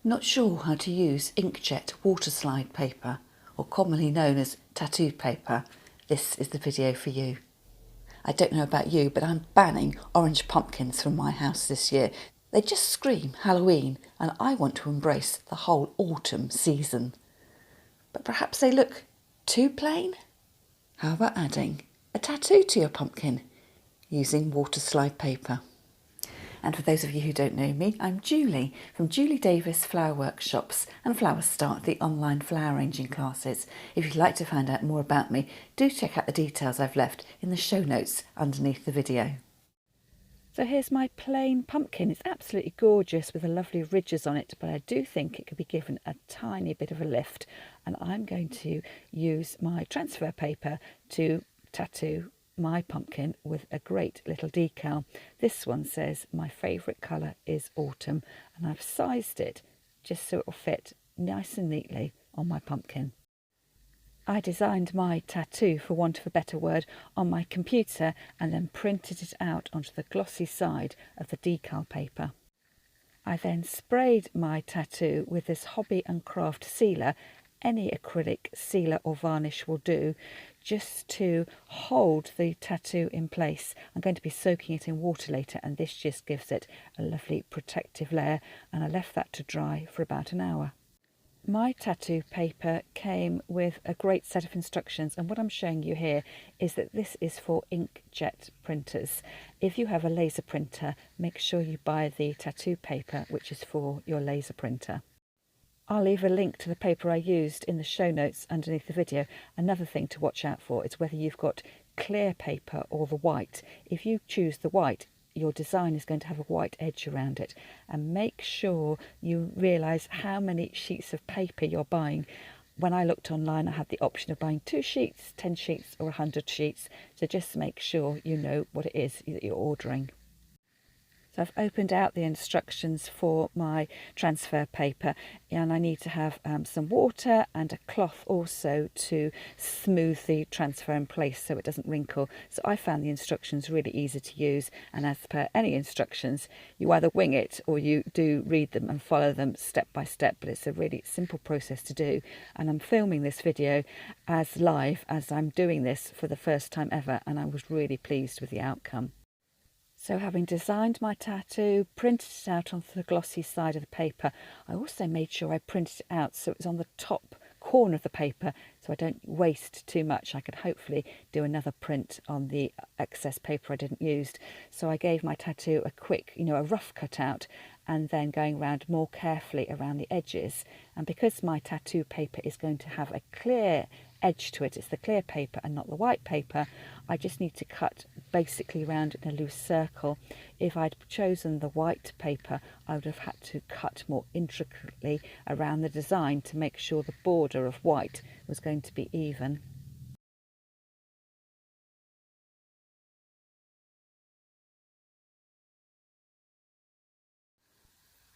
Not sure how to use inkjet waterslide paper, or commonly known as tattoo paper? This is the video for you. I don't know about you, but I'm banning orange pumpkins from my house this year. They just scream Halloween, and I want to embrace the whole autumn season. But perhaps they look too plain? How about adding a tattoo to your pumpkin using waterslide paper? And for those of you who don't know me, I'm Julie from Julie Davis Flower Workshops and Flower Start, the online flower arranging classes. If you'd like to find out more about me, do check out the details I've left in the show notes underneath the video. So here's my plain pumpkin. It's absolutely gorgeous with the lovely ridges on it, but I do think it could be given a tiny bit of a lift, and I'm going to use my transfer paper to tattoo my pumpkin with a great little decal. This one says my favourite colour is autumn, and I've sized it just so it will fit nice and neatly on my pumpkin. I designed my tattoo, for want of a better word, on my computer and then printed it out onto the glossy side of the decal paper. I then sprayed my tattoo with this Hobby and Craft sealer. Any acrylic sealer or varnish will do, just to hold the tattoo in place. I'm going to be soaking it in water later, and this just gives it a lovely protective layer, and I left that to dry for about an hour. My tattoo paper came with a great set of instructions, and what I'm showing you here is that this is for inkjet printers. If you have a laser printer, make sure you buy the tattoo paper which is for your laser printer. I'll leave a link to the paper I used in the show notes underneath the video. Another thing to watch out for is whether you've got clear paper or the white. If you choose the white, your design is going to have a white edge around it, and make sure you realise how many sheets of paper you're buying. When I looked online, I had the option of buying 2 sheets, 10 sheets or 100 sheets, so just make sure you know what it is that you're ordering. So I've opened out the instructions for my transfer paper, and I need to have some water and a cloth also to smooth the transfer in place so it doesn't wrinkle. So I found the instructions really easy to use, and as per any instructions, you either wing it or you do read them and follow them step by step, but it's a really simple process to do. And I'm filming this video as live as I'm doing this for the first time ever, and I was really pleased with the outcome. So having designed my tattoo, printed it out onto the glossy side of the paper, I also made sure I printed it out so it was on the top corner of the paper so I don't waste too much. I could hopefully do another print on the excess paper I didn't use. So I gave my tattoo a quick, a rough cut out, and then going around more carefully around the edges. And because my tattoo paper is going to have a clear edge to it, it's the clear paper and not the white paper, I just need to cut basically around in a loose circle. If I'd chosen the white paper, I would have had to cut more intricately around the design to make sure the border of white was going to be even.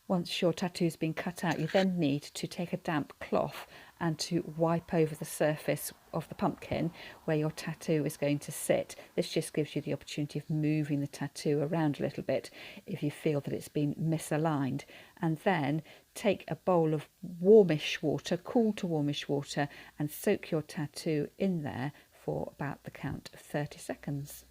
Once your tattoo's been cut out, you then need to take a damp cloth and to wipe over the surface of the pumpkin where your tattoo is going to sit. This just gives you the opportunity of moving the tattoo around a little bit if you feel that it's been misaligned. And then take a bowl of warmish water, cool to warmish water, and soak your tattoo in there for about the count of 30 seconds.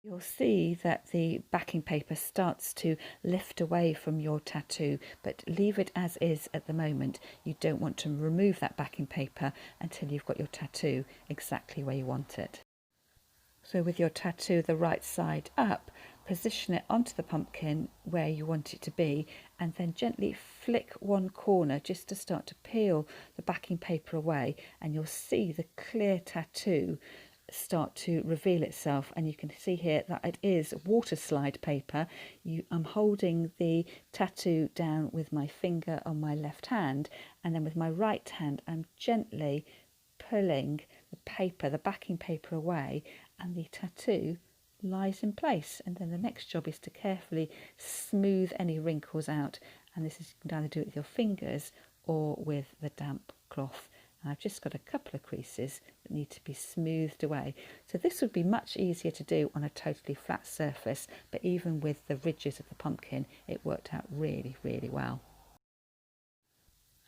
You'll see that the backing paper starts to lift away from your tattoo, but leave it as is at the moment. You don't want to remove that backing paper until you've got your tattoo exactly where you want it. So with your tattoo the right side up, position it onto the pumpkin where you want it to be, and then gently flick one corner just to start to peel the backing paper away, and you'll see the clear tattoo start to reveal itself. And you can see here that it is Waterslide paper. I'm holding the tattoo down with my finger on my left hand, and then with my right hand I'm gently pulling the paper, the backing paper away, and the tattoo lies in place. And then the next job is to carefully smooth any wrinkles out, and this is, you can either do it with your fingers or with the damp cloth. And I've just got a couple of creases that need to be smoothed away. So this would be much easier to do on a totally flat surface, but even with the ridges of the pumpkin, it worked out really, really well.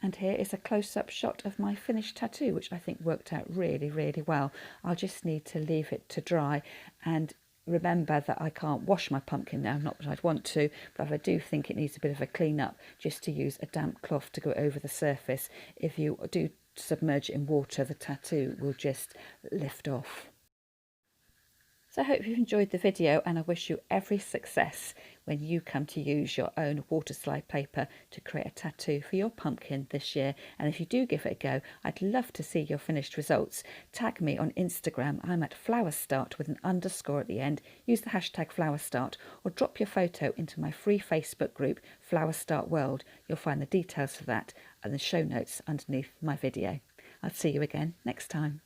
And here is a close-up shot of my finished tattoo, which I think worked out really, really well. I'll just need to leave it to dry, and remember that I can't wash my pumpkin now, not that I'd want to, but I do think it needs a bit of a clean up, just to use a damp cloth to go over the surface. If you do submerge it in water, the tattoo will just lift off. So I hope you've enjoyed the video, and I wish you every success when you come to use your own Waterslide paper to create a tattoo for your pumpkin this year. And if you do give it a go, I'd love to see your finished results. Tag me on Instagram. I'm at flowerstart with an underscore at the end. Use the hashtag flowerstart, or drop your photo into my free Facebook group, Flowerstart World. You'll find the details for that and the show notes underneath my video. I'll see you again next time.